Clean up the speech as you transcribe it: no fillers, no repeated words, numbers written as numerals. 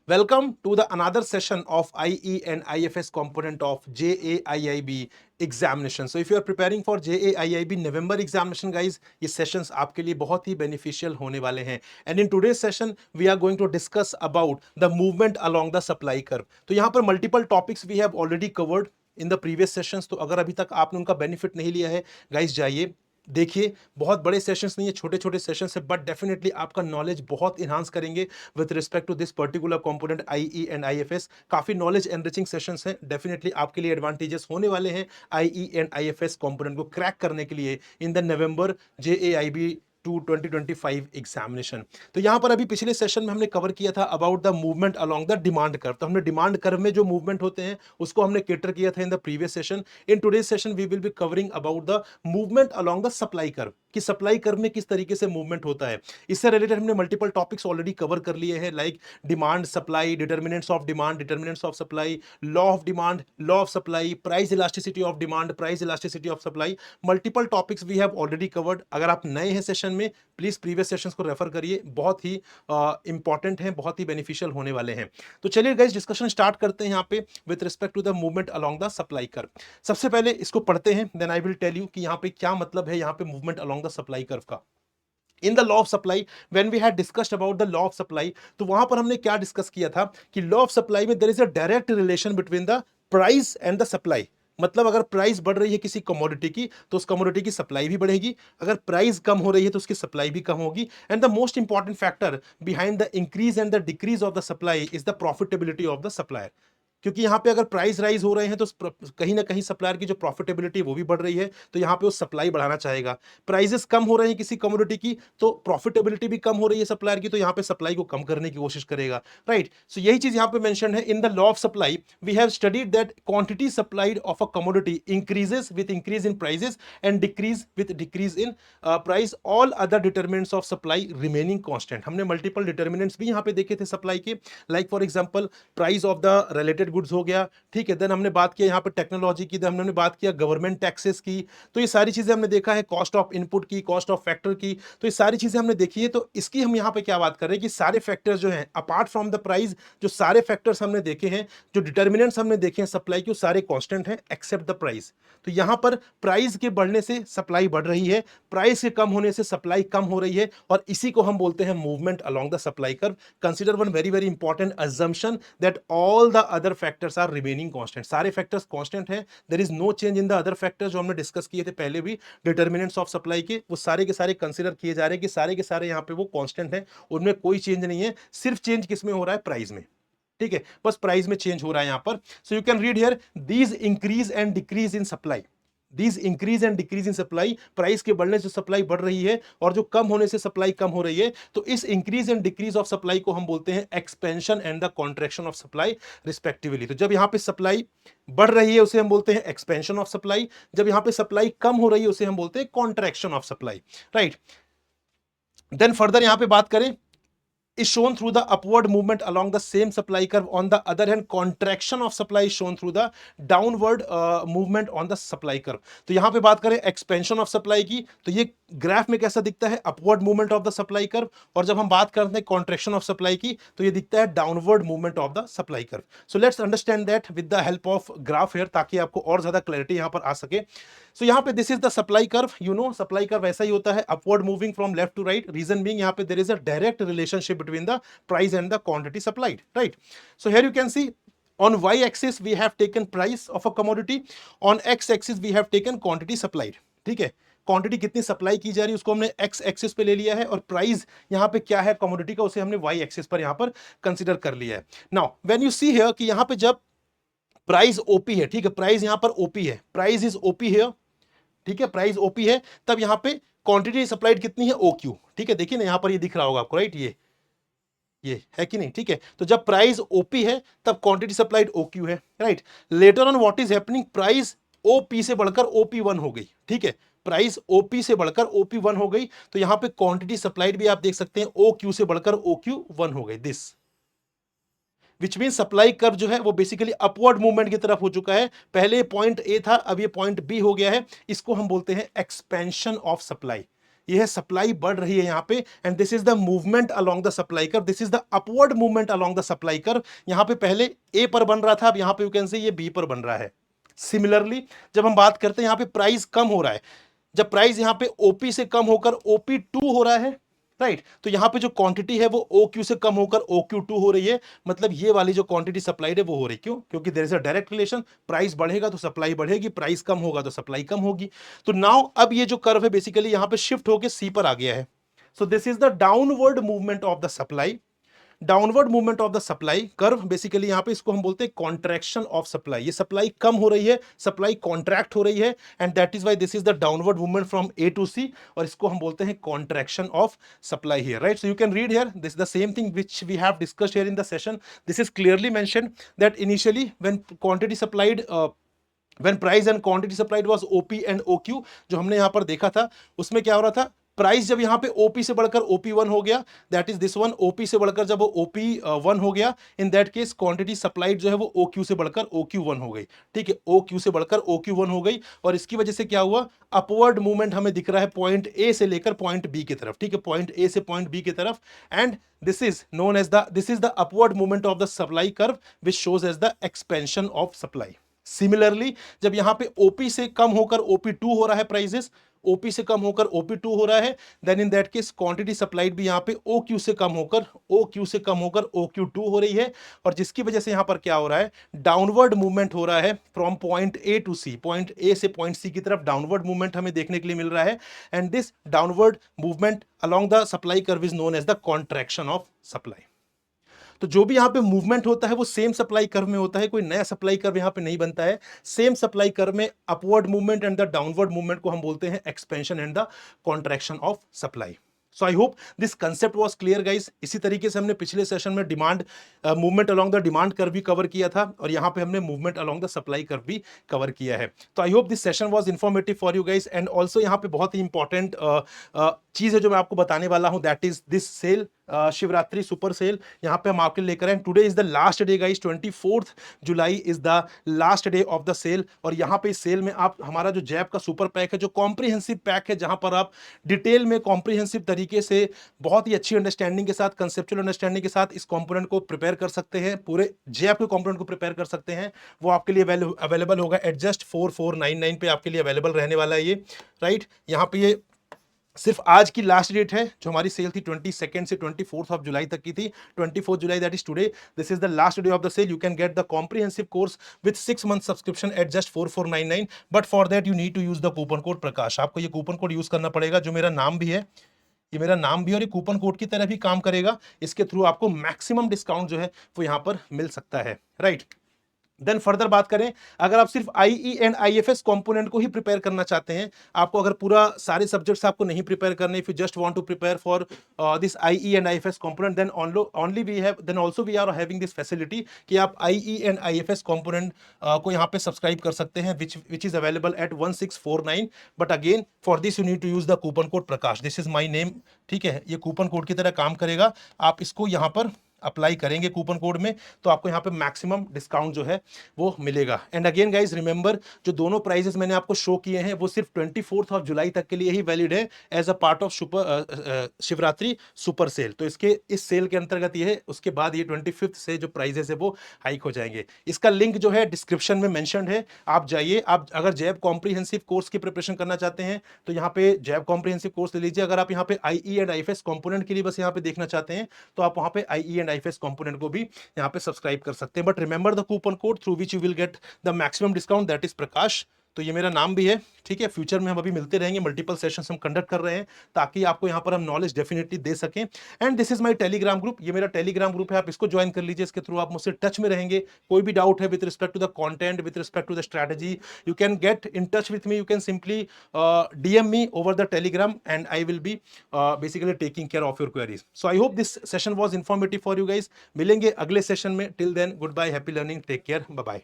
Welcome to the another session of IE and IFS component of JAIIB examination. So if you are preparing for JAIIB November examination guys, ये sessions आपके लिए बहुत ही beneficial होने वाले हैं. And in today's session we are going to discuss about the movement along the supply curve. तो यहाँ पर multiple topics we have already covered in the previous sessions. तो अगर अभी तक आपने उनका benefit नहीं लिया है guys, जाइए देखिए. बहुत बड़े सेशंस नहीं है, छोटे छोटे सेशंस है, बट डेफिनेटली आपका नॉलेज बहुत इनहांस करेंगे with respect to this particular component IE and IFS. काफी नॉलेज एनरिचिंग सेशंस हैं, डेफिनेटली आपके लिए एडवांटेजेस होने वाले हैं आईई एंड आईएफएस कंपोनेंट को क्रैक करने के लिए इन द नवंबर जेएआईबी 2025 एग्जामिनेशन. तो यहां पर अभी पिछले सेशन में हमने कवर किया था about the movement along the demand curve. तो हमने डिमांड कर्व में जो मूवमेंट होते हैं उसको हमने केटर किया था in the previous session. In today's session we will be covering about the movement along the supply curve, कि सप्लाई कर्व में किस तरीके से मूवमेंट होता है. इससे रिलेटेड हमने मल्टीपल टॉपिक्स ऑलरेडी कवर कर लिए हैं, like demand supply, determinants of demand, determinants of supply, law of demand, law of supply, price elasticity of demand, price elasticity of supply. Multiple topics we have already covered. अगर आप नए हैं session में, please previous sessions को refer करिए, बहुत ही important हैं, बहुत ही बेनिफिशियल होने वाले हैं. तो चलिए गाइस डिस्कशन स्टार्ट करते हैं यहाँ पे with respect to the movement along the supply curve. सबसे पहले इसको पढ़ते हैं, then I will tell you कि यहाँ पे क्या मतलब है यहाँ पे movement along the supply curve का. In the law of supply, when we had discussed about the law of supply, तो वहां पर हमने क्या डिस्कस किया था कि लॉ ऑफ सप्लाई में there is a direct relation between the price and the supply. मतलब अगर प्राइस बढ़ रही है किसी कमोडिटी की तो उस कमोडिटी की सप्लाई भी बढ़ेगी, अगर प्राइस कम हो रही है तो उसकी सप्लाई भी कम होगी. And the most important factor behind the increase and the decrease of the supply is the profitability of the supplier. क्योंकि यहाँ पे अगर प्राइस राइज हो रहे हैं तो कहीं ना कहीं सप्लायर की जो प्रॉफिटेबिलिटी वो भी बढ़ रही है, तो यहाँ पे वो सप्लाई बढ़ाना चाहेगा. प्राइसेस कम हो रहे हैं किसी कमोडिटी की तो प्रॉफिटेबिलिटी भी कम हो रही है सप्लायर की, तो यहाँ पे सप्लाई को कम करने की कोशिश करेगा. राइट. सो यही चीज यहाँ पे मेंशन है in the law of supply. We have studied that quantity supplied of a commodity increases with increase in prices and decrease with decrease in price, all other determinants of supply remaining constant. हमने multiple determinants भी यहाँ पे देखे थे supply के, like for example price of the related goods हो गया. ठीक है. देन हमने बात किया यहाँ पे टेक्नोलॉजी की, देन हमने बात किया गवर्नमेंट टैक्सेस की. तो ये सारी चीजें हमने देखा है, कॉस्ट ऑफ इनपुट की, कॉस्ट ऑफ फैक्टर की. तो ये सारी चीजें हमने देखी है. तो इसकी हम यहाँ पे क्या बात कर रहे हैं कि सारे फैक्टर्स जो हैं अपार्ट फ्रॉम द प्राइस, जो सारे फैक्टर्स हमने देखे हैं, जो डिटर्मिनेंट्स हमने देखे हैं सप्लाई के, वो सारे कांस्टेंट हैं एक्सेप्ट द प्राइस. तो यहां पर प्राइस के बढ़ने से सप्लाई बढ़ रही है, प्राइस के कम होने से सप्लाई कम हो रही है, और इसी को हम बोलते हैं movement along the supply curve. Consider one very very important assumption that all the other factors are remaining constant. सारे फैक्टर्स कांस्टेंट हैं, there is no change in the other factors जो हमने डिस्कस किए थे पहले भी डिटर्मिनेंट्स ऑफ सप्लाई के, वो सारे के सारे कंसीडर किए जा रहे हैं कि सारे के सारे यहाँ पे वो कांस्टेंट हैं, उनमें कोई चेंज नहीं है. सिर्फ चेंज किसमें हो रहा है? प्राइस में. ठीक है, बस प्राइस में चेंज हो रहा है यहां पर. सो you can read here these increase and decrease in supply, these increase and decrease in supply. Price के बढ़ने से सप्लाई बढ़ रही है और जो कम होने से सप्लाई कम हो रही है. तो इस increase and decrease of supply को हम बोलते हैं expansion and the contraction of supply respectively. तो जब यहां पे सप्लाई बढ़ रही है उसे हम बोलते हैं एक्सपेंशन ऑफ सप्लाई, जब यहां पे सप्लाई कम हो रही है उसे हम बोलते हैं contraction of supply. Right. Then further यहां पे बात करें, is shown through the upward movement along the same supply curve. On the other hand, contraction of supply is shown through the downward movement on the supply curve. तो यहां पे बात करें expansion of supply की, तो ये graph में कैसा दिखता है? upward movement of the supply curve. और जब हम बात करते हैं contraction of supply की, तो ये दिखता है downward movement of the supply curve. So let's understand that with the help of graph here, ताकि आपको और ज्यादा क्लैरिटी यहां पर आ सके. सो यहाँ पे this is the supply curve. You know supply curve ऐसा ही होता है, upward moving from left to right. Reason being यहाँ पे there is a direct relationship between the price and the quantity supplied. Right. So here you can see on y axis we have taken price of a commodity, on x axis we have taken quantity supplied. ठीक है, quantity कितनी supply की जा रही है उसको हमने x axis पे ले लिया है, और प्राइस यहाँ पे क्या है कमोडिटी का उसे हमने y एक्सिस पर यहाँ पर कंसीडर कर लिया है. Now when you see here कि यहाँ पे जब प्राइस ओपी है, ठीक है, प्राइस यहाँ पर ओपी है, प्राइस इज ओपी हियर, ठीक है, प्राइस ओपी है, तब यहां पे क्वांटिटी सप्लाइड कितनी है? OQ. ठीक है, देखिए ना यहां पर ये दिख रहा होगा आपको, राइट, ये है कि नहीं? ठीक है, तो जब प्राइस OP है तब क्वांटिटी सप्लाइड OQ है. Right. Later on what is happening, price OP से बढ़कर OP1 हो गई. ठीक है, प्राइस OP से बढ़कर OP1 हो गई, तो यहां पे क्वांटिटी सप्लाइड भी आप देख सकते हैं OQ से बढ़कर OQ1 हो गई. This which mean supply curve जो है वो बेसिकली अपवर्ड मूवमेंट की तरफ हो चुका है. पहले पॉइंट ए था, अब ये पॉइंट बी हो गया है. इसको हम बोलते हैं एक्सपेंशन ऑफ सप्लाई. ये है सप्लाई बढ़ रही है यहाँ पे, and this is the movement along the supply curve, this is the upward movement along the supply curve. यहाँ पे पहले ए पर बन रहा था, अब यहाँ पे यू कैन से ये बी पर बन रहा है। सिमिलरली जब हम बात करते हैं यहाँ पे प्राइस कम हो रहा है, जब प्राइस यहाँ पे ओपी से कम होकर ओपी टू हो रहा है, राइट, तो यहाँ पे जो क्वांटिटी है वो ओ क्यू से कम होकर ओ क्यू टू हो रही है, मतलब ये वाली जो क्वांटिटी सप्लाइड है वो हो रही है। क्यों? क्योंकि there is a direct relation, price बढ़ेगा तो सप्लाई बढ़ेगी, प्राइस कम होगा तो सप्लाई कम होगी। तो नाउ अब ये जो कर्व है बेसिकली यहाँ पे शिफ्ट होकर सी पर आ गया है। So this is the downward movement of the supply, downward movement of the supply curve, basically यहां पे इसको हम बोलते हैं कॉन्ट्रैक्शन ऑफ सप्लाई। ये सप्लाई कम हो रही है, सप्लाई कॉन्ट्रैक्ट हो रही है, and that is why this is the downward movement from A to C, और इसको हम बोलते हैं contraction of supply here, right. So you can read here this the same thing which we have discussed here in the session. This is clearly mentioned that initially when quantity supplied when price and quantity supplied was OP and OQ, जो हमने यहां पर देखा था उसमें क्या हो रहा था, प्राइस जब यहां पे OP से बढ़कर OP1 हो गया, that is this one, OP से बढ़कर जब वो OP1 हो गया, इन दैट केस क्वांटिटी सप्लाइड जो है वो OQ से बढ़कर OQ1 हो गई, ठीक है, OQ से बढ़कर OQ1 हो गई, और इसकी वजह से क्या हुआ, अपवर्ड मूवमेंट हमें दिख रहा है पॉइंट ए से लेकर पॉइंट बी की तरफ, ठीक है, पॉइंट ए से पॉइंट बी की तरफ, and this is known as the, this is the upward movement of the supply curve which shows as the expansion of supply. Similarly जब यहां पे ओपी से कम होकर OP2 हो रहा है, प्राइसेस ओपी से कम होकर OP2 हो रहा है, then in that case quantity supplied भी यहां पे OQ से कम होकर OQ2 हो रही है, और जिसकी वजह से यहां पर क्या हो रहा है, डाउनवर्ड मूवमेंट हो रहा है from point A to C, point A से पॉइंट सी की तरफ डाउनवर्ड मूवमेंट हमें देखने के लिए मिल रहा है, and this downward movement along the supply curve is known as the contraction of supply. तो जो भी यहां पे मूवमेंट होता है वो सेम सप्लाई कर्व में होता है, कोई नया सप्लाई कर्व यहां पे नहीं बनता है, सेम सप्लाई कर्व में upward movement and the downward movement को हम बोलते हैं expansion and the contraction of supply. So I hope this concept was clear guys. इसी तरीके से हमने पिछले सेशन में demand movement along the demand curve भी कवर किया था, और यहां पे हमने movement along the supply curve भी कवर किया है। तो I hope this session was informative for you guys, and also यहां पे बहुत ही इंपॉर्टेंट चीज है जो मैं आपको बताने वाला हूं, that is this sale, Shivratri super sale, यहां पे हम आपके लिए लेकर आए। Today is the last day guys, 24 July is the last day of the sale, और यहां पे इस सेल में आप हमारा जो जैप का सुपर पैक है, जो कॉम्प्रिहेंसिव पैक है, जहां पर आप डिटेल में कॉम्प्रिहेंसिव तरीके से बहुत ही अच्छी अंडरस्टैंडिंग के साथ, कंसेप्चुअल अंडरस्टैंडिंग के साथ इस कंपोनेंट को प्रिपेयर कर सकते हैं, पूरे जैप के कंपोनेंट को प्रिपेयर कर सकते हैं, वो आपके लिए अवेलेबल होगा एट जस्ट 4499 पे आपके लिए अवेलेबल रहने वाला है ये, राइट। यहाँ पे ये सिर्फ आज की लास्ट डेट है, जो हमारी सेल थी 22 से 24 ऑफ जुलाई तक की थी, 24 July that is today, this is the last day of the sale. You can get the comprehensive course with 6 month subscription at just 4499, but for that you need to use the coupon code Prakash. आपको ये coupon code use करना पड़ेगा, जो मेरा नाम भी है, ये मेरा नाम भी और ये कूपन कोड की तरह भी काम करेगा, इसके थ्रू आपको मैक्सिमम डिस्काउंट जो है वो यहाँ पर मिल सकता है, राइट। देन फर्दर बात करें, अगर आप सिर्फ आईई एंड आईएफएस कंपोनेंट को ही प्रिपेयर करना चाहते हैं, आपको अगर पूरा सारे सब्जेक्ट्स आपको नहीं प्रिपेयर करने, if you just want to prepare for this IE and IFS component, then only we have, then also we are having this facility कि आप आईई एंड आईएफएस कंपोनेंट को यहाँ पे सब्सक्राइब कर सकते हैं, which is available at 1649, but again for this you need to use the coupon code Prakash, this is my name, ठीक है, ये कूपन कोड की तरह काम करेगा, आप इसको यहाँ पर अप्लाई करेंगे कूपन कोड में, तो आपको यहाँ पे मैक्सिमम डिस्काउंट जो है वो मिलेगा। एंड अगेन गाइज रिमेंबर, जो दोनों प्राइजेस मैंने आपको शो किए हैं वो सिर्फ 24 ऑफ जुलाई तक के लिए ही वैलिड है, as a part of Shivratri super sale. तो इसके इस सेल के अंतर्गत ये है, उसके बाद ये 25 से जो प्राइजेस है वो हाइक हो जाएंगे। इसका लिंक जो है डिस्क्रिप्शन में मेंशन्ड है, आप जाइए, आप अगर जैब कॉम्प्रिहेंसिव कोर्स की प्रिपरेशन करना चाहते हैं तो यहाँ पे जैब कॉम्प्रिहेंसिव कोर्स ले लीजिए। अगर आप यहाँ पे आईई एंड आईएफएस कंपोनेंट के लिए बस यहाँ पे देखना चाहते हैं तो आप वहाँ पे आईई एंड आईएफएस कंपोनेंट को भी यहाँ पे सब्सक्राइब कर सकते हैं, but remember the coupon code through which you will get the maximum discount, that is Prakash. तो ये मेरा नाम भी है, ठीक है, फ्यूचर में हम अभी मिलते रहेंगे, मल्टीपल सेशंस हम कंडक्ट कर रहे हैं ताकि आपको यहाँ पर हम नॉलेज डेफिनेटली दे सकें। And this is my Telegram group, ये मेरा टेलीग्राम ग्रुप है, आप इसको ज्वाइन कर लीजिए, इसके थ्रू आप मुझसे टच में रहेंगे, कोई भी डाउट है with respect to the content, with respect to the strategy, you can get in touch with me, you can simply DM me over the telegram and I will be basically taking care of your queries. So I hope this session was informative for you guys. मिलेंगे अगले session में, till then goodbye, happy learning, take care, bye bye.